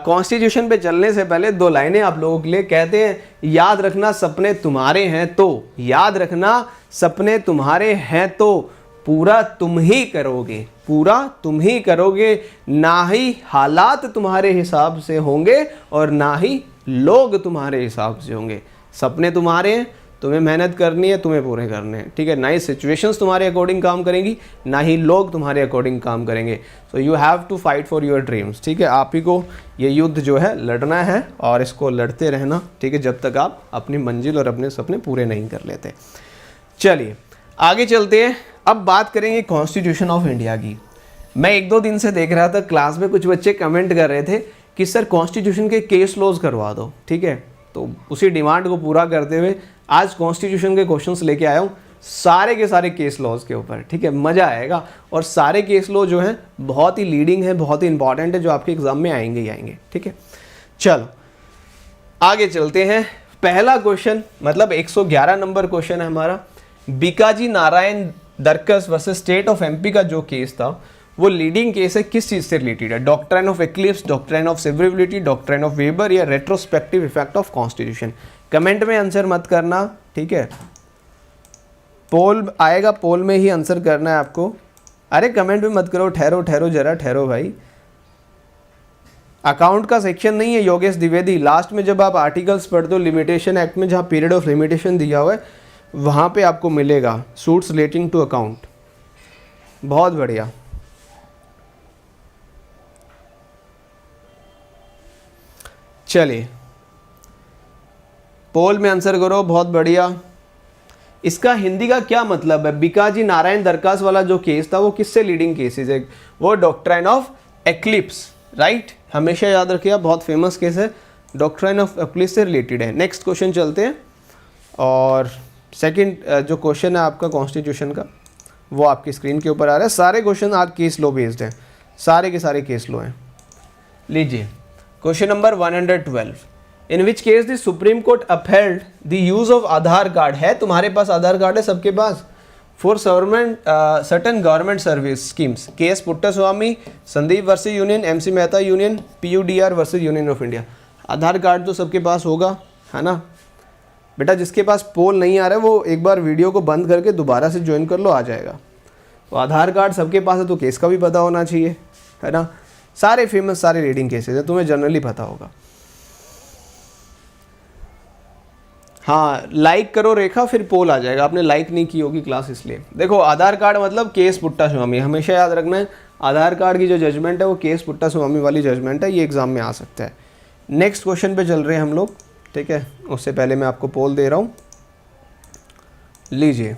Constitution पे चलने से पहले दो लाइनें आप लोगों के लिए कहते हैं, याद रखना सपने तुम्हारे हैं तो, याद रखना सपने तुम्हारे हैं तो पूरा तुम ही करोगे, पूरा तुम ही करोगे, ना ही हालात तुम्हारे हिसाब से होंगे और ना ही लोग तुम्हारे हिसाब से होंगे। सपने तुम्हारे हैं, तुम्हें मेहनत करनी है, तुम्हें पूरे करने हैं, ठीक है। ना ही सिचुएशंस तुम्हारे अकॉर्डिंग काम करेंगी, ना ही लोग तुम्हारे अकॉर्डिंग काम करेंगे। So you have to fight for your dreams, ठीक है। आप ही को ये युद्ध जो है लड़ना है और इसको लड़ते रहना, ठीक है, जब तक आप अपनी मंजिल और अपने सपने पूरे नहीं कर लेते। चलिए आगे चलते हैं। अब बात करेंगे कॉन्स्टिट्यूशन ऑफ इंडिया की। मैं एक दो दिन से देख रहा था क्लास में कुछ बच्चे कमेंट कर रहे थे कि सर कॉन्स्टिट्यूशन के केस लॉज करवा दो, ठीक है। तो उसी डिमांड को पूरा करते हुए आज कॉन्स्टिट्यूशन के क्वेश्चंस लेके आया हूँ, सारे के सारे केस लॉज के ऊपर, ठीक है। मज़ा आएगा और सारे केस लॉ जो हैं बहुत ही लीडिंग है, बहुत ही इंपॉर्टेंट है, जो आपके एग्जाम में आएंगे ही आएंगे, ठीक है। चलो आगे चलते हैं। पहला क्वेश्चन मतलब 111 नंबर क्वेश्चन है हमारा। Bikaji Narayan Dhakras versus state of MP का जो केस था वो लीडिंग केस है, किस चीज़ से रिलेटेड है? Doctrine of eclipse, doctrine of severability, doctrine of waiver या retrospective effect of constitution? Comment में आंसर मत करना, ठीक है। पोल आएगा, पोल में ही आंसर करना है आपको। अरे कमेंट में मत करो, ठहरो ठहरो जरा ठहरो भाई। अकाउंट का सेक्शन नहीं है योगेश द्विवेदी। लास्ट में जब आप आर्टिकल्स पढ़ते हो लिमिटेशन एक्ट में, जहाँ पीरियड ऑफ लिमिटेशन दिया हुआ है वहाँ पे आपको मिलेगा सूट्स रिलेटिंग टू अकाउंट। बहुत बढ़िया। चलिए पोल में आंसर करो, बहुत बढ़िया। इसका हिंदी का क्या मतलब है? बीकाजी नारायण दरकास वाला जो केस था वो किससे लीडिंग केसेस है? वो डॉक्ट्राइन ऑफ एक्लिप्स, राइट। हमेशा याद रखिए, बहुत फेमस केस है, डॉक्ट्राइन ऑफ एक्लिप्स से रिलेटेड है। नेक्स्ट क्वेश्चन चलते हैं। और सेकंड जो क्वेश्चन है आपका कॉन्स्टिट्यूशन का वो आपकी स्क्रीन के ऊपर आ रहा है। सारे क्वेश्चन आज केस लॉ बेस्ड हैं, सारे के सारे केस लॉ हैं। लीजिए question number 112, in which case the supreme court upheld the use of Aadhaar card. है तुम्हारे पास आधार कार्ड है सबके पास? For certain government service schemes. KS Puttaswamy, Sandeep versus union, MC Mehta union, PUDR versus union of India. Aadhaar card तो सबके पास होगा, है ना बेटा? जिसके पास पोल नहीं आ रहा है वो एक बार वीडियो को बंद करके दोबारा से ज्वाइन कर लो, आ जाएगा। तो आधार कार्ड सबके पास है तो केस का भी पता होना चाहिए, है ना। सारे फेमस सारे रीडिंग केसेस है, तुम्हें जनरली पता होगा। हाँ लाइक करो रेखा, फिर पोल आ जाएगा। आपने लाइक नहीं की होगी क्लास इसलिए। देखो आधार कार्ड मतलब केएस पुट्टास्वामी, हमेशा याद रखना है। आधार कार्ड की जो जजमेंट है वो केएस पुट्टास्वामी वाली जजमेंट है, ये एग्जाम में आ सकता है। नेक्स्ट क्वेश्चन पे चल रहे हैं हम लोग, ठीक है। उससे पहले मैं आपको पोल दे रहा हूँ, लीजिए।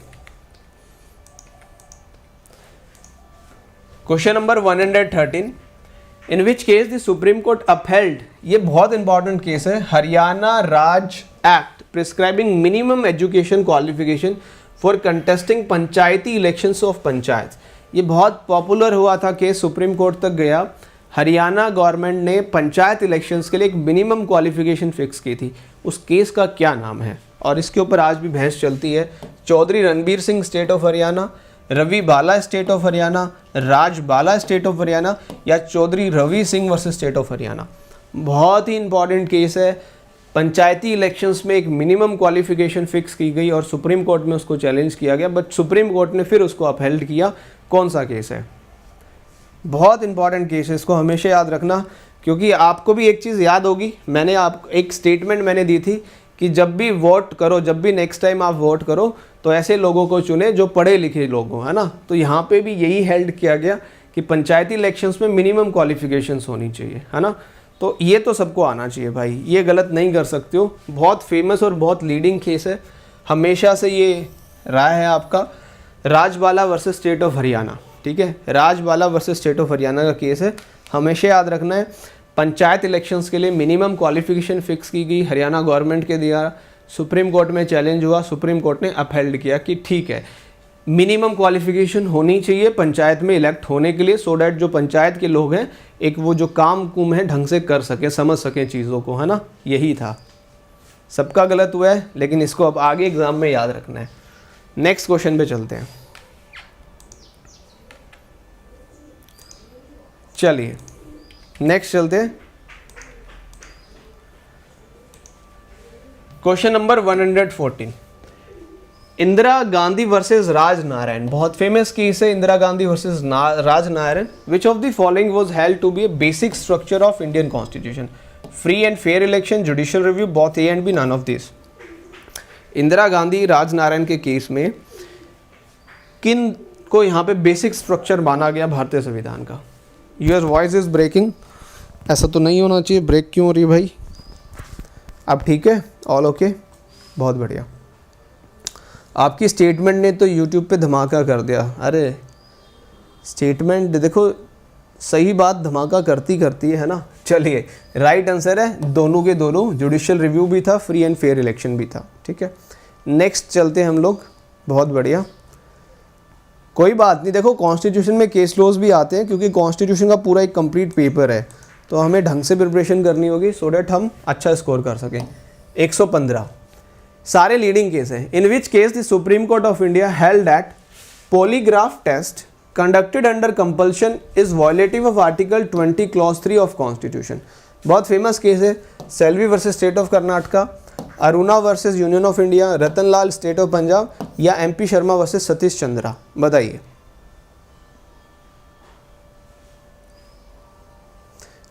Question number 113, in which case the supreme court upheld, ये बहुत इंपॉर्टेंट केस है, Haryana Raj act prescribing minimum education qualification for contesting panchayati elections of panchayat. ये बहुत पॉपुलर हुआ था केस, सुप्रीम कोर्ट तक गया। हरियाणा गवर्नमेंट ने पंचायत इलेक्शंस के लिए एक मिनिमम क्वालिफिकेशन फिक्स की थी। उस केस का क्या नाम है? और इसके ऊपर आज भी बहस चलती है। Chaudhary Ranbir Singh state of Haryana, Ravi Bala state of Haryana, Raj Bala state of Haryana या Chaudhary Ravi Singh versus state of Haryana. बहुत ही इंपॉर्टेंट केस है। पंचायती इलेक्शंस में एक मिनिमम क्वालिफिकेशन फिक्स की गई और सुप्रीम कोर्ट में उसको चैलेंज किया गया, बट सुप्रीम कोर्ट ने फिर उसको अपहेल्ड किया। कौन सा केस है? बहुत इंपॉर्टेंट केस है, इसको हमेशा याद रखना, क्योंकि आपको भी एक चीज़ याद होगी। मैंने आप एक स्टेटमेंट मैंने दी थी कि जब भी वोट करो, जब भी नेक्स्ट टाइम आप वोट करो तो ऐसे लोगों को चुने जो पढ़े लिखे लोग हों, है ना। तो यहाँ पे भी यही हेल्ड किया गया कि पंचायती इलेक्शंस में मिनिमम क्वालिफिकेशंस होनी चाहिए, है ना। तो ये तो सबको आना चाहिए भाई, ये गलत नहीं कर सकते हो। बहुत फेमस और बहुत लीडिंग केस है, हमेशा से ये राय है आपका। Rajbala versus state of Haryana, ठीक है। Rajbala versus state of Haryana का केस है, हमेशा याद रखना है। पंचायत इलेक्शंस के लिए मिनिमम क्वालिफिकेशन फिक्स की गई हरियाणा गवर्नमेंट के द्वारा। सुप्रीम कोर्ट में चैलेंज हुआ, सुप्रीम कोर्ट ने अपहेल्ड किया कि ठीक है मिनिमम क्वालिफिकेशन होनी चाहिए पंचायत में इलेक्ट होने के लिए, सो डैट जो पंचायत के लोग हैं एक वो जो काम कुम है ढंग से कर सके, समझ सकें चीज़ों को, है ना। यही था, सबका गलत हुआ है लेकिन इसको अब आगे एग्जाम में याद रखना है। नेक्स्ट क्वेश्चन पे चलते हैं। चलिए नेक्स्ट चलते हैं। Question number 114, Indira Gandhi versus Raj Narayan, बहुत फेमस केस है Indira Gandhi versus Raj Narayan. Which of the following was held to be a basic structure of Indian constitution? Free and fair election, judicial review, both A and B, none of this. Indira Gandhi Raj Narayan के case में किन को यहाँ पे basic structure माना गया भारतीय संविधान का? Your voice is breaking. ऐसा तो नहीं होना चाहिए, ब्रेक क्यों हो रही है भाई? अब ठीक है, ऑल ओके, बहुत बढ़िया. आपकी स्टेटमेंट ने तो यूट्यूब पे धमाका कर दिया. अरे स्टेटमेंट देखो, सही बात धमाका करती है ना. चलिए, राइट आंसर है दोनों के दोनों. जुडिशियल रिव्यू भी था, फ्री एंड फेयर इलेक्शन भी था. ठीक है, नेक्स्ट चलते हैं हम लोग. बहुत बढ़िया, कोई बात नहीं. देखो कॉन्स्टिट्यूशन में केस लॉज भी आते हैं, क्योंकि कॉन्स्टिट्यूशन का पूरा एक कंप्लीट पेपर है, तो हमें ढंग से प्रिपरेशन करनी होगी सो डैट हम अच्छा स्कोर कर सकें. 115 सारे लीडिंग केस हैं. In which case the supreme court of India held that polygraph test conducted under compulsion is violative of article 20 clause 3 of constitution. बहुत फेमस केस है. Selvi versus state of Karnataka, Aruna versus union of India, Ratanlal state of Punjab, या MP Sharma versus Satish Chandra. बताइए.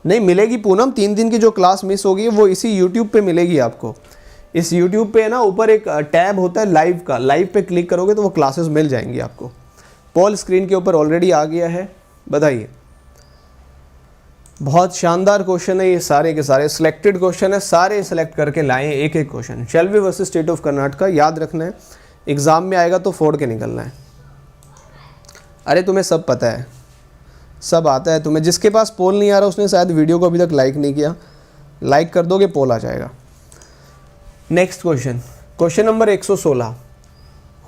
नहीं मिलेगी पूनम, 3 दिन की जो class miss होगी वो इसी यूट्यूब पे मिलेगी आपको. इस यूट्यूब पे ना ऊपर एक टैब होता है लाइव का, लाइव पे क्लिक करोगे तो वो क्लासेस मिल जाएंगी आपको. पोल स्क्रीन के ऊपर ऑलरेडी आ गया है. बताइए. बहुत शानदार क्वेश्चन है ये, सारे के सारे सिलेक्टेड क्वेश्चन है, सारे सिलेक्ट करके लाए एक एक question. Selvi versus state of Karnataka याद रखना है, एग्जाम में आएगा तो फोड़ के निकलना है. अरे तुम्हें सब पता है, सब आता है तुम्हें. जिसके पास पोल नहीं आ रहा उसने शायद वीडियो को अभी तक लाइक नहीं किया. लाइक कर दोगे पोल आ जाएगा. Next question, question number 116.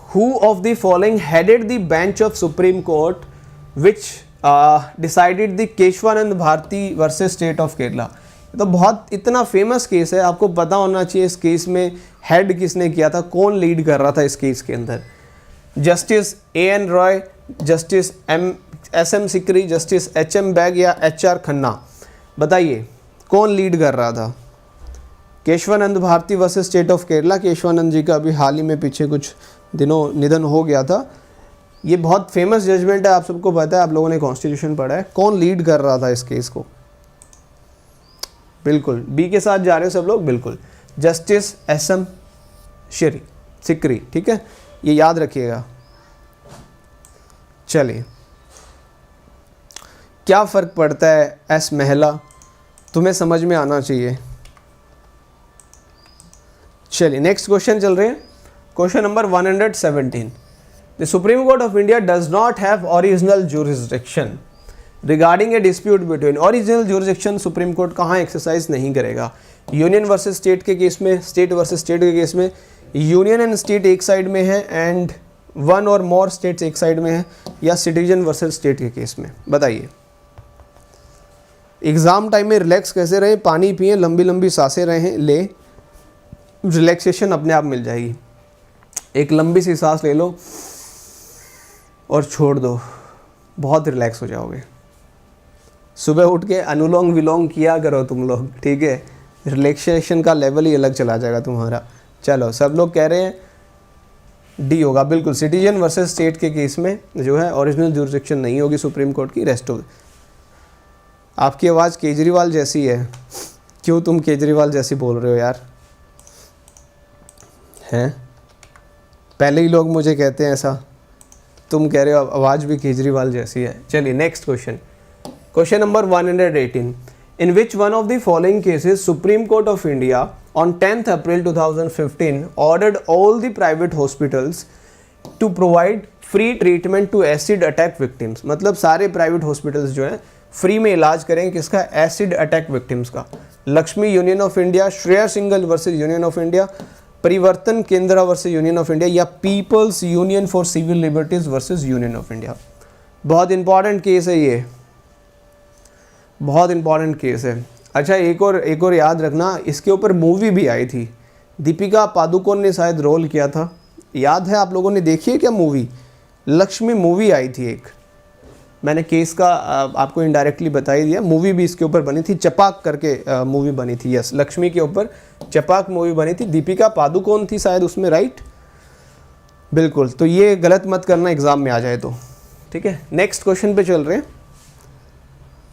Who of the following headed the bench of supreme court which decided the Kesavananda Bharati versus state of Kerala? तो बहुत इतना फेमस केस है, आपको पता होना चाहिए इस केस में हेड किसने किया था, कौन लीड कर रहा था इस केस के अंदर. Justice AN Ray, justice SM Sikri, justice HM Beg, या HR खन्ना? बताइए कौन लीड कर रहा था. Kesavananda Bharati versus state of Kerala. Kesavananda ji का अभी हाल ही में पीछे कुछ दिनों निधन हो गया था. ये बहुत फेमस जजमेंट है, आप सबको पता है, आप लोगों ने कॉन्स्टिट्यूशन पढ़ा है. कौन लीड कर रहा था इस केस को? बिल्कुल बी के साथ जा रहे हो सब लोग. बिल्कुल जस्टिस SM सिकरी. ठीक है, ये याद रखिएगा. चलिए, क्या फ़र्क पड़ता है S महिला, तुम्हें समझ में आना चाहिए. चलिए नेक्स्ट क्वेश्चन चल रहे हैं. Question number 117. The supreme court of India does not have original jurisdiction regarding A dispute between. Original jurisdiction supreme court कहाँ एक्सरसाइज नहीं करेगा? यूनियन वर्सेस स्टेट के केस में, स्टेट वर्सेस स्टेट के केस में, यूनियन एंड स्टेट एक side में है एंड वन और मोर स्टेट्स एक साइड में है, या सिटीजन वर्सेस स्टेट के केस में? बताइए. एग्ज़ाम टाइम में रिलैक्स कैसे रहें? पानी पिएं, लंबी लंबी सांसें रहें ले, रिलैक्सेशन अपने आप मिल जाएगी. एक लंबी सी सांस ले लो और छोड़ दो, बहुत रिलैक्स हो जाओगे. सुबह उठ के अनुलोम विलोम किया करो तुम लोग. ठीक है, रिलैक्सेशन का लेवल ही अलग चला जाएगा तुम्हारा. चलो, सब लोग कह रहे हैं डी होगा. बिल्कुल, सिटीजन वर्सेस स्टेट के केस में जो है ओरिजिनल जुरिसडिक्शन नहीं होगी सुप्रीम कोर्ट की. रेस्ट हो. आपकी आवाज़ केजरीवाल जैसी है. क्यों तुम केजरीवाल जैसी बोल रहे हो यार? हैं, पहले ही लोग मुझे कहते हैं ऐसा, तुम कह रहे हो आवाज़ भी केजरीवाल जैसी है. चलिए next question. Question number 118. In which one of the following cases supreme court of India on 10th April 2015 ordered all the private hospitals to provide free treatment to acid attack victims? मतलब सारे private hospitals जो हैं free में इलाज करेंगे किसका? Acid attack victims का. Laxmi union of India, Shreya Singhal versus union of India, Parivartan Kendra versus union of India, या People's union for civil liberties versus union of India? बहुत इंपॉर्टेंट केस है ये, बहुत इंपॉर्टेंट केस है. अच्छा, एक और याद रखना, इसके ऊपर मूवी भी आई थी, दीपिका पादुकोण ने शायद रोल किया था. याद है आप लोगों ने? देखी है क्या मूवी? लक्ष्मी मूवी आई थी एक, मैंने केस का आपको इनडायरेक्टली बता ही दिया। मूवी भी इसके ऊपर बनी थी, चपाक करके मूवी बनी थी। यस, लक्ष्मी के ऊपर चपाक मूवी बनी थी, दीपिका पादुकोण थी शायद उसमें, राइट? बिल्कुल, तो ये गलत मत करना एग्जाम में आ जाए तो, ठीक है। नेक्स्ट क्वेश्चन पे चल रहे हैं।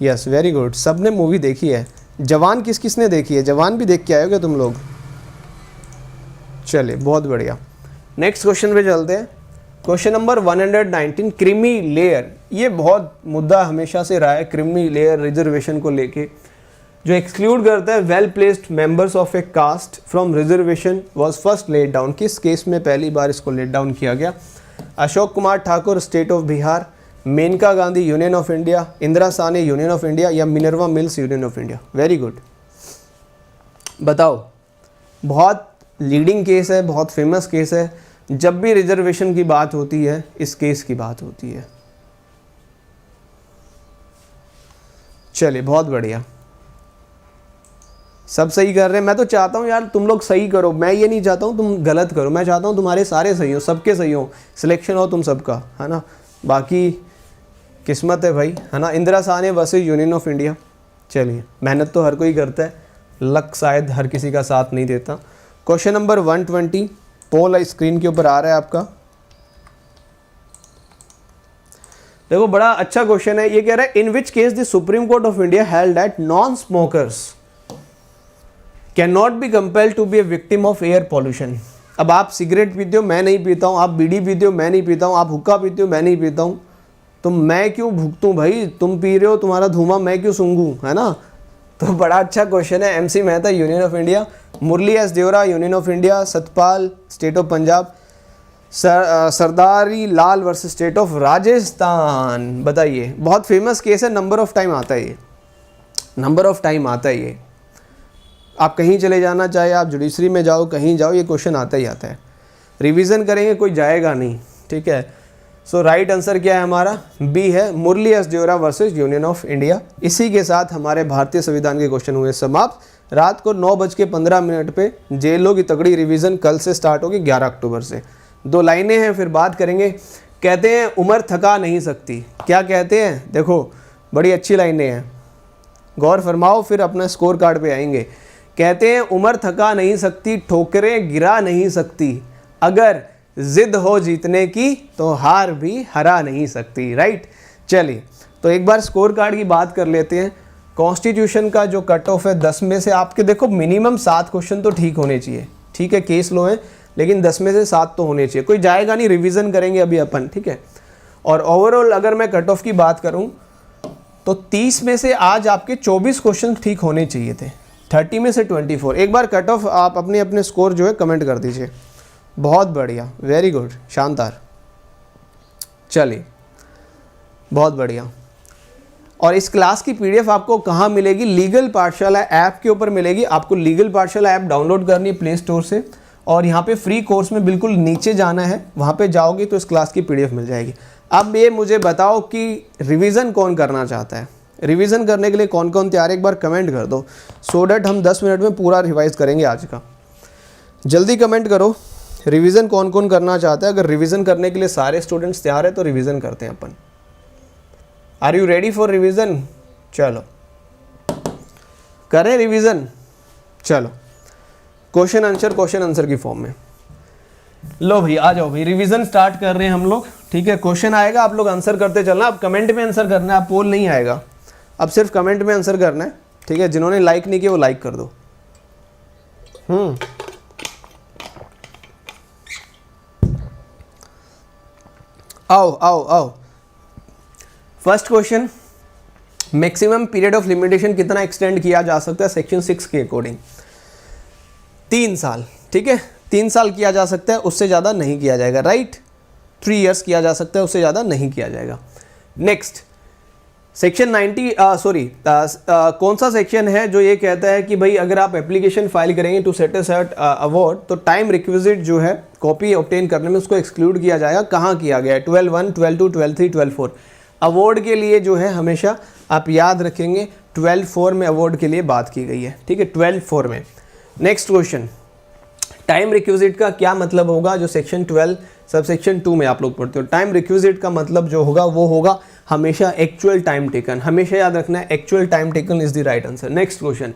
यस, वेरी गुड, सब ने मूवी देखी है। जवान किस किस ने देखी है? जवान भी देख के आए होगे तुम लोग। चलिए, बहुत बढ़िया। नेक्स्ट क्वेश्चन पे चलते हैं। Question number 119, creamy layer. ये बहुत मुद्दा हमेशा से रहा है, क्रीमी लेयर रिजर्वेशन को लेके, जो एक्सक्लूड करता है well placed members of a caste from reservation was first laid down. किस केस में पहली बार इसको लेड डाउन किया गया? Ashok Kumar Thakur, state of Bihar, Maneka Gandhi, union of India, Indira Sawhney, union of India, या Minerva Mills, union of India? Very good, बताओ। बहुत लीडिंग केस है, बहुत फेमस केस है। जब भी रिजर्वेशन की बात होती है, इस केस की बात होती है। चलिए, बहुत बढ़िया, सब सही कर रहे हैं। मैं तो चाहता हूँ यार तुम लोग सही करो, मैं ये नहीं चाहता हूँ तुम गलत करो। मैं चाहता हूँ तुम्हारे सारे सही हो, सबके सही हो, सिलेक्शन हो तुम सबका, है ना। बाकी किस्मत है भाई, है ना। Indira Sahni versus union of India. चलिए, मेहनत तो हर कोई करता है, लक शायद हर किसी का साथ नहीं देता। क्वेश्चन नंबर 120, पोल स्क्रीन के ऊपर आ रहा है आपका। देखो, बड़ा अच्छा क्वेश्चन है। ये कह रहा है, in which case the supreme court of India held that non smokers can not be compelled to be a victim of air pollution. अब आप सिगरेट पीते हो, मैं नहीं पीता हूँ, आप बीड़ी पीते हो, मैं नहीं पीता हूँ, आप हुक्का पीते हो, मैं नहीं पीता हूँ, तो मैं क्यों भुगतूं भाई? तुम पी रहे हो, तुम्हारा धुआं मैं क्यों सूंघूं, है ना। तो बड़ा अच्छा क्वेश्चन है। MC Mehta, union of India, Murli S Deora, union of India, Satpal, state of Punjab, Sardari Lal versus state of Rajasthan. बताइए, बहुत फेमस केस है, नंबर ऑफ टाइम आता है ये, नंबर ऑफ टाइम आता है ये। आप कहीं चले जाना, चाहे आप जुडिशरी में जाओ, कहीं जाओ, ये क्वेश्चन आता ही आता है। रिवीजन करेंगे, कोई जाएगा नहीं, ठीक है। सो राइट आंसर क्या है हमारा? बी है, Murli S Deora versus union of India. इसी के साथ हमारे भारतीय संविधान के क्वेश्चन हुए समाप्त। रात को 9:15 पे जेलों की तगड़ी रिवीजन कल से स्टार्ट होगी, 11 अक्टूबर से। 2 लाइनें हैं, फिर बात करेंगे। कहते हैं उम्र थका नहीं सकती, क्या कहते हैं? देखो, बड़ी अच्छी लाइनें हैं, गौर फरमाओ, फिर अपना स्कोर कार्ड पे आएंगे। कहते हैं उम्र थका नहीं सकती, ठोकरें गिरा नहीं सकती, अगर जिद हो जीतने की तो हार भी हरा नहीं सकती, राइट। चलिए, तो एक बार स्कोर कार्ड की बात कर लेते हैं। कॉन्स्टिट्यूशन का जो कट ऑफ है 10 में से आपके, देखो मिनिमम 7 क्वेश्चन तो ठीक होने चाहिए, ठीक है। केस लो है, लेकिन 10 में से 7 तो होने चाहिए। कोई जाएगा नहीं, रिवीजन करेंगे अभी अपन, ठीक है। और ओवरऑल अगर मैं कट ऑफ की बात करूं तो 30 में से आज आपके 24 क्वेश्चन ठीक होने चाहिए थे, 30 में से 24। एक बार कट ऑफ आप अपने अपने स्कोर जो है कमेंट कर दीजिए। बहुत बढ़िया, वेरी गुड, शानदार। चलिए, बहुत बढ़िया। और इस क्लास की PDF आपको कहाँ मिलेगी? लीगल पाठशाला ऐप के ऊपर मिलेगी। आपको लीगल पाठशाला ऐप डाउनलोड करनी है प्ले स्टोर से, और यहाँ पे फ्री कोर्स में बिल्कुल नीचे जाना है, वहाँ पे जाओगे तो इस क्लास की PDF मिल जाएगी। अब ये मुझे बताओ कि रिवीजन कौन करना चाहता है? रिवीजन करने के लिए कौन कौन तैयार है? एक बार कमेंट कर दो, सो डैट हम 10 मिनट में पूरा रिवाइज करेंगे आज का। जल्दी कमेंट करो, रिवीजन कौन कौन करना चाहता है। अगर रिवीजन करने के लिए सारे स्टूडेंट्स तैयार है तो रिवीजन करते हैं अपन। Are you ready for revision? चलो करें रिवीजन। चलो, क्वेश्चन आंसर की फॉर्म में लो भाई, आ जाओ भाई, रिवीजन स्टार्ट कर रहे हैं हम लोग, ठीक है। क्वेश्चन आएगा, आप लोग आंसर करते चलना। अब कमेंट में आंसर करना है, अब पोल नहीं आएगा, अब सिर्फ कमेंट में आंसर करना है, ठीक है। जिन्होंने लाइक नहीं किया वो लाइक कर दो। आओ आओ आओ। First question, maximum period of limitation कितना एक्सटेंड किया जा सकता है सेक्शन 6 के अकॉर्डिंग? 3 साल, ठीक है। 3 साल किया जा सकता है, उससे ज़्यादा नहीं किया जाएगा, राइट। 3 इयर्स किया जा सकता है, उससे ज़्यादा नहीं किया जाएगा। नेक्स्ट, सेक्शन 90 कौन सा सेक्शन है जो ये कहता है कि भाई अगर आप एप्लीकेशन फाइल करेंगे टू सेट असर्ट अवार्ड तो टाइम रिक्विजिट जो है कॉपी ऑब्टेन करने में उसको एक्सक्लूड किया जाएगा? कहाँ किया गया है? 12(1), 12(2), 12(3), 12(4). अवार्ड के लिए जो है हमेशा आप याद रखेंगे 12(4) में अवार्ड के लिए बात की गई है, ठीक है, 12(4) में। नेक्स्ट क्वेश्चन, टाइम रिक्विजिट का क्या मतलब होगा? जो सेक्शन 12 सबसेक्शन 2 में आप लोग पढ़ते हो, टाइम रिक्विजिट का मतलब जो होगा वो होगा हमेशा एक्चुअल टाइम टेकन, हमेशा याद रखना है actual time taken is the right answer. Next question,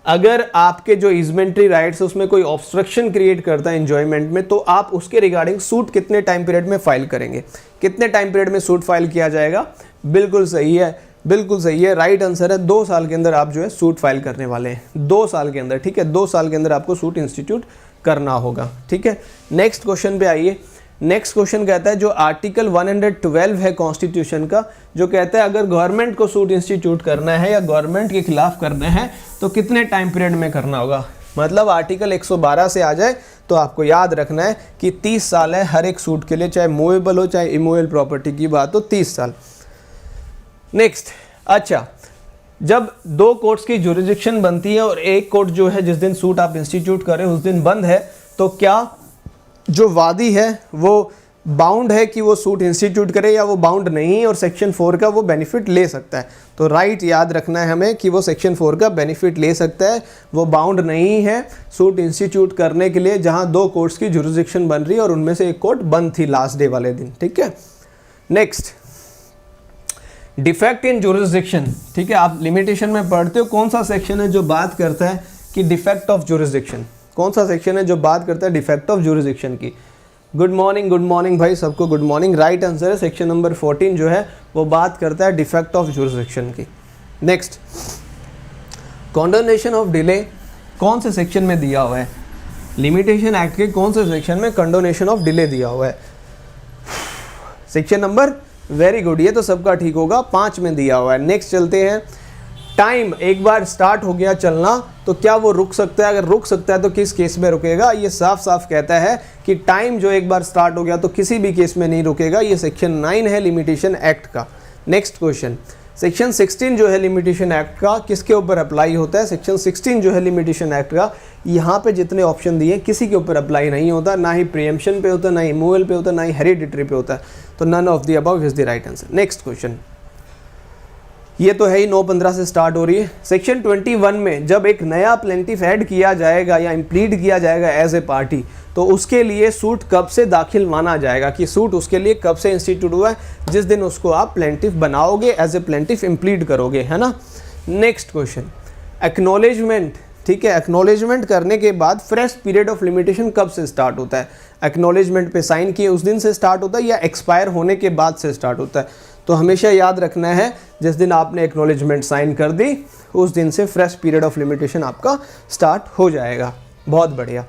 अगर आपके जो इजमेंट्री राइट्स है उसमें कोई ऑब्स्ट्रक्शन क्रिएट करता है एंजॉयमेंट में, तो आप उसके रिगार्डिंग सूट कितने टाइम पीरियड में फाइल करेंगे, कितने टाइम पीरियड में सूट फाइल किया जाएगा? बिल्कुल सही है, बिल्कुल सही है, राइट आंसर है 2 साल के अंदर आप जो है सूट फाइल करने वाले हैं, 2 साल के अंदर, ठीक है, 2 साल के अंदर आपको सूट इंस्टीट्यूट करना होगा, ठीक है। नेक्स्ट क्वेश्चन पे आइए। नेक्स्ट क्वेश्चन कहता है जो आर्टिकल 112 है कॉन्स्टिट्यूशन का, जो कहता है अगर गवर्नमेंट को सूट इंस्टीट्यूट करना है या गवर्नमेंट के खिलाफ करना है तो कितने टाइम पीरियड में करना होगा। मतलब आर्टिकल 112 से आ जाए तो आपको याद रखना है कि 30 साल है हर एक सूट के लिए, चाहे मूवेबल हो चाहे इमूवेबल प्रॉपर्टी की बात हो, 30 साल। नेक्स्ट, अच्छा, जब 2 कोर्ट्स की जुरिडिक्शन बनती है और एक कोर्ट जो है जिस दिन सूट आप इंस्टीट्यूट करें उस दिन बंद है, तो क्या जो वादी है वो बाउंड है कि वो सूट इंस्टीट्यूट करे या वो बाउंड नहीं, और सेक्शन 4 का वो बेनिफिट ले सकता है? तो राइट याद रखना है हमें कि वो सेक्शन 4 का बेनिफिट ले सकता है, वो बाउंड नहीं है सूट इंस्टीट्यूट करने के लिए जहां 2 कोर्ट्स की जुरिडिक्शन बन रही है और उनमें से एक कोर्ट बंद थी लास्ट डे वाले दिन, ठीक है। नेक्स्ट, डिफेक्ट इन जुरिडिक्शन, ठीक है, आप लिमिटेशन में पढ़ते हो, कौन सा सेक्शन है जो बात करता है कि डिफेक्ट ऑफ जुरिडिक्शन, कौन सा सेक्शन है जो बात करता है डिफेक्ट ऑफ जुरिडिक्शन की? गुड मॉर्निंग भाई सबको, गुड मॉर्निंग, राइट आंसर है सेक्शन नंबर 14 जो है वो बात करता है डिफेक्ट ऑफ जुरिडिक्शन की। नेक्स्ट, कंडोनेशन ऑफ डिले कौन से सेक्शन में दिया हुआ है? लिमिटेशन एक्ट के कौन से सेक्शन में कंडोनेशन ऑफ डिले दिया हुआ है? सेक्शन नंबर, वेरी गुड, ये तो सबका ठीक होगा, 5 में दिया हुआ है। नेक्स्ट चलते हैं, टाइम एक बार स्टार्ट हो गया चलना तो क्या वो रुक सकता है? अगर रुक सकता है तो किस केस में रुकेगा? ये साफ साफ कहता है कि टाइम जो एक बार स्टार्ट हो गया तो किसी भी केस में नहीं रुकेगा। ये सेक्शन 9 है लिमिटेशन एक्ट का। नेक्स्ट क्वेश्चन, सेक्शन 16 जो है लिमिटेशन एक्ट का किसके ऊपर अप्लाई होता है? सेक्शन 16 जो है लिमिटेशन एक्ट का, यहाँ पे जितने ऑप्शन दिए किसी के ऊपर अप्लाई नहीं होता, ना ही प्रीएम्पशन पे होता, ना ही मूवल पे होता, ना ही हेरिडिटरी पे होता है। तो none of the above is the right answer. Next question, ये तो है ही 9/15 से स्टार्ट हो रही है। सेक्शन 21 में जब एक नया प्लेंटिफ ऐड किया जाएगा या इम्प्लीड किया जाएगा एज ए पार्टी, तो उसके लिए सूट कब से दाखिल माना जाएगा कि सूट उसके लिए कब से इंस्टीट्यूट हुआ है? जिस दिन उसको आप प्लेंटिफ बनाओगे, एज ए प्लेंटिफ इम्प्लीड करोगे, है ना। नेक्स्ट क्वेश्चन, एक्नॉलेजमेंट, ठीक है, एक्नॉलेजमेंट करने के बाद फ्रेश पीरियड ऑफ लिमिटेशन कब से स्टार्ट होता है? एक्नॉलेजमेंट पे साइन किए उस दिन से स्टार्ट होता है या एक्सपायर होने के बाद से स्टार्ट होता है? तो हमेशा याद रखना है जिस दिन आपने एक्नॉलेजमेंट साइन कर दी उस दिन से फ्रेश पीरियड ऑफ लिमिटेशन आपका स्टार्ट हो जाएगा। बहुत बढ़िया।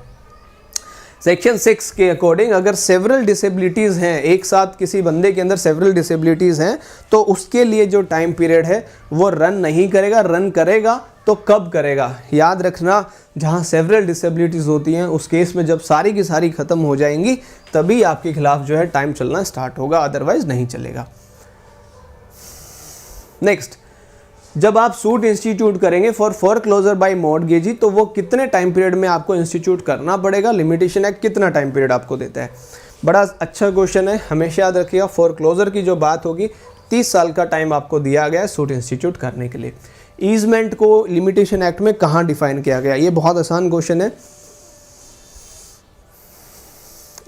सेक्शन 6 के अकॉर्डिंग अगर सेवरल डिसेबिलिटीज़ हैं, एक साथ किसी बंदे के अंदर सेवरल डिसेबिलिटीज़ हैं, तो उसके लिए जो टाइम पीरियड है वो रन नहीं करेगा। रन करेगा तो कब करेगा? याद रखना, जहाँ सेवरल डिसेबिलिटीज़ होती हैं उस केस में जब सारी की सारी ख़त्म हो जाएंगी तभी आपके खिलाफ जो है टाइम चलना स्टार्ट होगा, अदरवाइज नहीं चलेगा। नेक्स्ट, जब आप सूट इंस्टीट्यूट करेंगे फॉर फोरक्लोजर बाय मॉर्टगेजी, तो वो कितने टाइम पीरियड में आपको इंस्टीट्यूट करना पड़ेगा? लिमिटेशन एक्ट कितना टाइम पीरियड आपको देता है? बड़ा अच्छा क्वेश्चन है, हमेशा याद रखिएगा। फोरक्लोजर की जो बात होगी 30 साल का टाइम आपको दिया गया है सूट इंस्टीट्यूट करने के लिए। ईजमेंट को लिमिटेशन एक्ट में कहाँ डिफाइन किया गया? ये बहुत आसान क्वेश्चन है।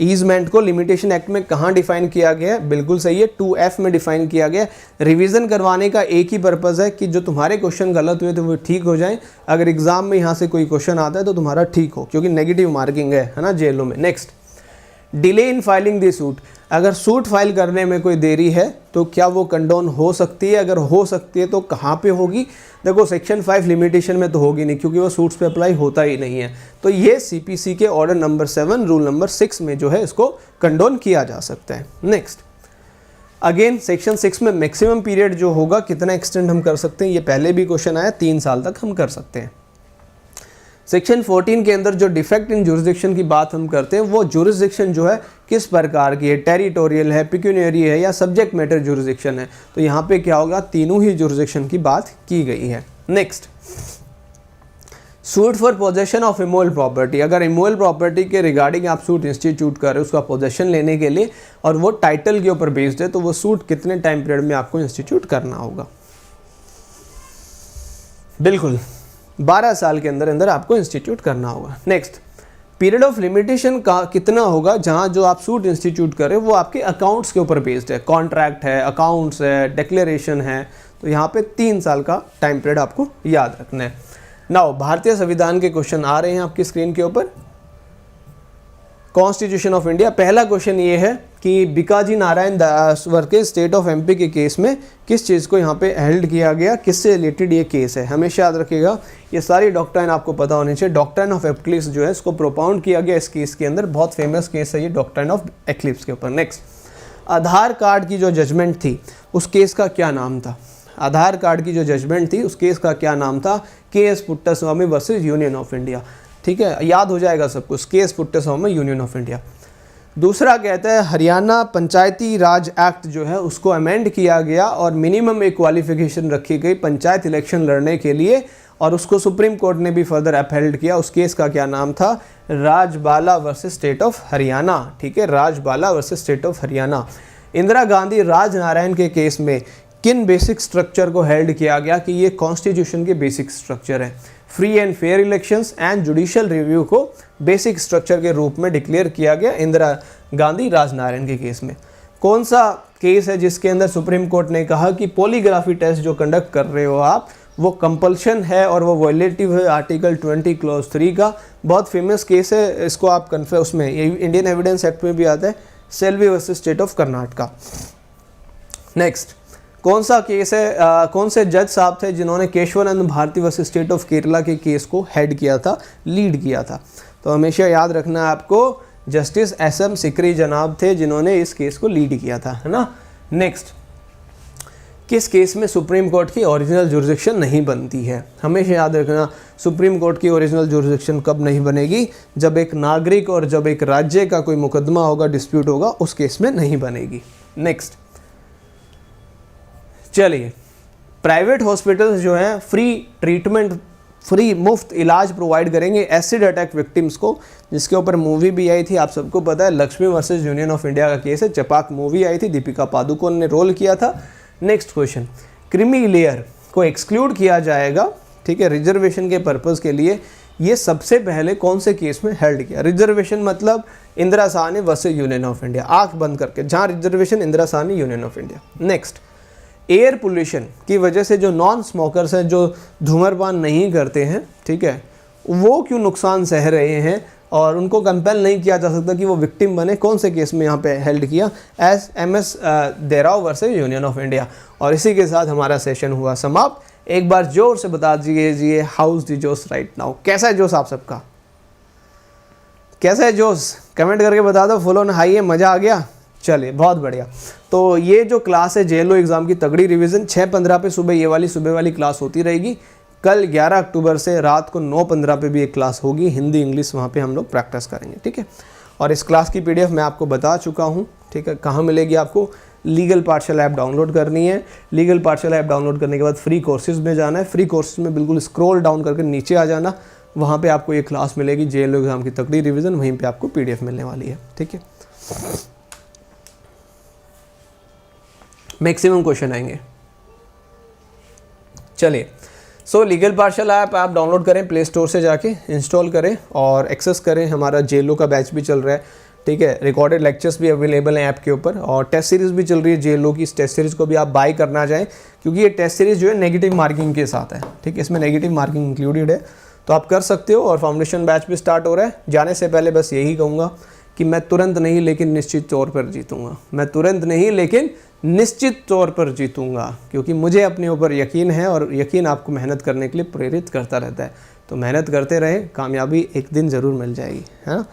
ईजमेंट को लिमिटेशन एक्ट में कहाँ डिफाइन किया गया है? बिल्कुल सही है, 2F में डिफाइन किया गया। रिवीजन करवाने का एक ही पर्पज़ है कि जो तुम्हारे क्वेश्चन गलत हुए तो वो ठीक हो जाएं। अगर एग्जाम में यहाँ से कोई क्वेश्चन आता है तो तुम्हारा ठीक हो, क्योंकि नेगेटिव मार्किंग है ना जेलों में। Next, delay in filing the suit, अगर सूट फाइल करने में कोई देरी है तो क्या वो कंडोन हो सकती है? अगर हो सकती है तो कहाँ पे होगी? देखो, सेक्शन 5 लिमिटेशन में तो होगी नहीं क्योंकि वो सूट्स पे अप्लाई होता ही नहीं है। तो ये CPC के ऑर्डर नंबर 7 रूल नंबर 6 में जो है इसको कंडोन किया जा सकता है। नेक्स्ट, अगेन सेक्शन 6 में मैक्सिमम पीरियड जो होगा कितना एक्सटेंड हम कर सकते हैं? ये पहले भी क्वेश्चन आया, 3 साल तक हम कर सकते हैं। सेक्शन 14 के अंदर जो डिफेक्ट इन जुरिसडिक्शन की बात हम करते हैं, वो जुरिसडिक्शन जो है किस प्रकार की है? टेरिटोरियल है, पिक्यूनियरी है या सब्जेक्ट मैटर जुरिसडिक्शन है? तो यहाँ पे क्या होगा? तीनों ही जुरिसडिक्शन की बात की गई है। Next, suit for possession of इमोवल property, अगर इमोवल प्रॉपर्टी के रिगार्डिंग आप सूट इंस्टीट्यूट कर रहे हो उसका पोजेशन लेने के लिए और वो टाइटल के ऊपर बेस्ड है, तो वो सूट कितने टाइम पीरियड में आपको इंस्टीट्यूट करना होगा? बिल्कुल 12 साल के अंदर अंदर आपको इंस्टीट्यूट करना होगा। नेक्स्ट, पीरियड ऑफ लिमिटेशन का कितना होगा, जहाँ जो आप सूट इंस्टीट्यूट कर रहे हो वो आपके अकाउंट्स के ऊपर बेस्ड है, कॉन्ट्रैक्ट है, अकाउंट्स है, डिक्लेरेशन है, तो यहाँ पे 3 साल का टाइम पीरियड आपको याद रखना है। नाउ भारतीय संविधान के क्वेश्चन आ रहे हैं आपकी स्क्रीन के ऊपर। कॉन्स्टिट्यूशन ऑफ इंडिया, पहला क्वेश्चन ये है कि Bikaji Narayan Das Warke state of MP के केस में किस चीज़ को यहाँ पे हेल्ड किया गया, किससे रिलेटेड ये केस है। हमेशा याद रखिएगा ये सारी डॉक्ट्राइन आपको पता होनी चाहिए। डॉक्ट्राइन ऑफ एक्लिप्स जो है इसको प्रोपाउंड किया गया इस केस के अंदर, बहुत फेमस केस है ये डॉक्ट्राइन ऑफ एक्लिप्स के ऊपर। नेक्स्ट, आधार कार्ड की जो जजमेंट थी उस केस का क्या नाम था। आधार कार्ड की जो जजमेंट थी उस केस का क्या नाम था, K S Puttaswamy versus union of India. ठीक है, याद हो जाएगा सब कुछ, K S Puttaswamy union of India. दूसरा कहता है हरियाणा पंचायती राज एक्ट जो है उसको अमेंड किया गया और मिनिमम एक क्वालिफिकेशन रखी गई पंचायत इलेक्शन लड़ने के लिए, और उसको सुप्रीम कोर्ट ने भी फर्दर अपहेल्ड किया। उस केस का क्या नाम था, Rajbala versus state of Haryana. ठीक है, Rajbala versus state of Haryana. Indira Gandhi Rajnarayan के केस में किन बेसिक स्ट्रक्चर को हेल्ड किया गया कि ये कॉन्स्टिट्यूशन के बेसिक स्ट्रक्चर है। Free and fair elections and judicial review को बेसिक स्ट्रक्चर के रूप में डिक्लेयर किया गया इंदिरा गांधी राजनारायण के केस में। कौन सा केस है जिसके अंदर सुप्रीम कोर्ट ने कहा कि पॉलीग्राफी टेस्ट जो कंडक्ट कर रहे हो आप वो कंपल्शन है और वो वायलेटिव है आर्टिकल 20 क्लॉज 3 का। बहुत फेमस केस है, इसको आप कन्फर्म, उसमें इंडियन एविडेंस एक्ट में भी आता है, Selvi versus state of Karnataka. Next, कौन सा केस है, कौन से जज साहब थे जिन्होंने Kesavananda Bharati versus state of Kerala के केस को हेड किया था, लीड किया था। तो हमेशा याद रखना है आपको, जस्टिस एसएम सिकरी जनाब थे जिन्होंने इस केस को लीड किया था, है ना। नेक्स्ट, किस केस में सुप्रीम कोर्ट की ओरिजिनल जुरिसडिक्शन नहीं बनती है। हमेशा याद रखना सुप्रीम कोर्ट की ओरिजिनल जुरिसडिक्शन कब नहीं बनेगी, जब एक नागरिक और जब एक राज्य का कोई मुकदमा होगा, डिस्प्यूट होगा, उस केस में नहीं बनेगी। नेक्स्ट, चलिए, प्राइवेट हॉस्पिटल्स जो हैं फ्री ट्रीटमेंट, फ्री मुफ्त इलाज प्रोवाइड करेंगे एसिड अटैक विक्टिम्स को, जिसके ऊपर मूवी भी आई थी, आप सबको पता है, Lakshmi versus union of India का केस है। चपाक मूवी आई थी, दीपिका पादुकोण ने रोल किया था। नेक्स्ट क्वेश्चन, क्रीमी लेयर को एक्सक्लूड किया जाएगा, ठीक है, रिजर्वेशन के पर्पज़ के लिए। ये सबसे पहले कौन से केस में हेल्ड किया। रिजर्वेशन मतलब Indira Sahni versus union of India, आंख बंद करके, जहाँ reservation Indira Sawhney union of India. Next, air pollution की वजह से जो नॉन स्मोकर्स हैं, जो धूम्रपान नहीं करते हैं, ठीक है, वो क्यों नुकसान सह रहे हैं और उनको कंपेल नहीं किया जा सकता कि वो विक्टिम बने। कौन से केस में यहाँ पे हेल्ड किया, S M S Deora versus union of India. और इसी के साथ हमारा सेशन हुआ समाप्त। एक बार जोर से बता दीजिए हाउस दी जोश राइट नाउ। कैसा है जोश आप सबका, कैसा है जोश, कमेंट करके बता दो। फुल ऑन हाई है, मज़ा आ गया। चलिए, बहुत बढ़िया। तो ये जो क्लास है जेएलओ एग्ज़ाम की तगड़ी रिवीजन, 6:15 पे सुबह ये वाली सुबह वाली क्लास होती रहेगी। कल 11 अक्टूबर से रात को 9:15 पे भी एक क्लास होगी, हिंदी इंग्लिश, वहाँ पे हम लोग प्रैक्टिस करेंगे, ठीक है। और इस क्लास की पीडीएफ मैं आपको बता चुका हूँ, ठीक है। कहाँ मिलेगी आपको, लीगल पाठशाला ऐप डाउनलोड करनी है। लीगल पाठशाला ऐप डाउनलोड करने के बाद फ्री कोर्सेज में जाना है। फ्री कोर्सेज में बिल्कुल स्क्रॉल डाउन करके नीचे आ जाना, वहाँ पे आपको ये क्लास मिलेगी जेएलओ एग्ज़ाम की तगड़ी रिवीजन, वहीं पे आपको पीडीएफ मिलने वाली है, ठीक है। मैक्सिमम क्वेश्चन आएंगे। चलिए, सो लीगल पाठशाला ऐप आप डाउनलोड करें, प्ले स्टोर से जाके इंस्टॉल करें और एक्सेस करें। हमारा जेएलओ का बैच भी चल रहा है, ठीक है। रिकॉर्डेड लेक्चर्स भी अवेलेबल हैं ऐप के ऊपर और टेस्ट सीरीज़ भी चल रही है जेएलओ की। इस टेस्ट सीरीज़ को भी आप बाय करना चाहें, क्योंकि ये टेस्ट सीरीज़ जो है नेगेटिव मार्किंग के साथ है, ठीक है। इसमें नेगेटिव मार्किंग इंक्लूडेड है, तो आप कर सकते हो। और फाउंडेशन बैच भी स्टार्ट हो रहा है। जाने से पहले बस यही कहूँगा कि मैं तुरंत नहीं लेकिन निश्चित तौर पर जीतूँगा। मैं तुरंत नहीं लेकिन निश्चित तौर पर जीतूँगा, क्योंकि मुझे अपने ऊपर यकीन है और यकीन आपको मेहनत करने के लिए प्रेरित करता रहता है। तो मेहनत करते रहे, कामयाबी एक दिन ज़रूर मिल जाएगी, है ना।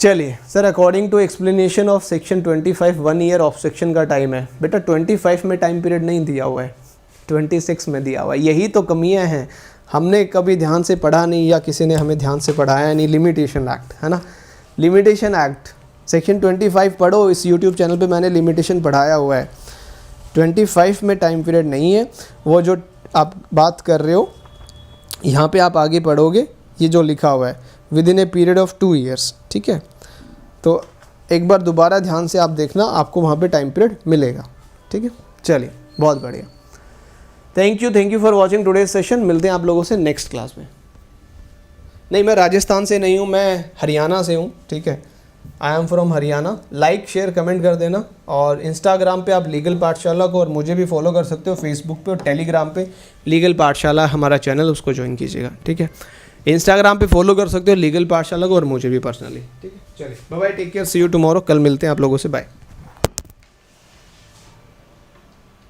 चलिए sir, according to explanation of section 25 1 year of section का टाइम है। बेटा 25 में टाइम पीरियड नहीं दिया हुआ है, 26 में दिया हुआ है। यही तो कमियां हैं, हमने कभी ध्यान से पढ़ा नहीं या किसी ने हमें ध्यान से पढ़ाया नहीं। लिमिटेशन एक्ट, है ना, लिमिटेशन एक्ट सेक्शन 25 पढ़ो। इस यूट्यूब चैनल पे मैंने लिमिटेशन पढ़ाया हुआ है। 25 में टाइम पीरियड नहीं है, वो जो आप बात कर रहे हो यहाँ पे आप आगे पढ़ोगे, ये जो लिखा हुआ है with in a period of 2 years, ठीक है। तो एक बार दोबारा ध्यान से आप देखना, आपको वहाँ पे टाइम पीरियड मिलेगा, ठीक है। चलिए, बहुत बढ़िया, thank you for watching today's session. मिलते हैं आप लोगों से नेक्स्ट क्लास में। नहीं, मैं राजस्थान से नहीं हूँ, मैं हरियाणा से हूँ, ठीक है। I am from Haryana. Like share comment कर देना, और इंस्टाग्राम पे आप लीगल पाठशाला को और मुझे भी फॉलो कर सकते हो, फेसबुक पे और टेलीग्राम पे लीगल पाठशाला हमारा चैनल, उसको ज्वाइन कीजिएगा, ठीक है। इंस्टाग्राम पे फॉलो कर सकते हो लीगल पाठशाला को और मुझे भी पर्सनली, ठीक है। चलिए bye bye, take care, see you tomorrow. कल मिलते हैं आप लोगों से, बाय।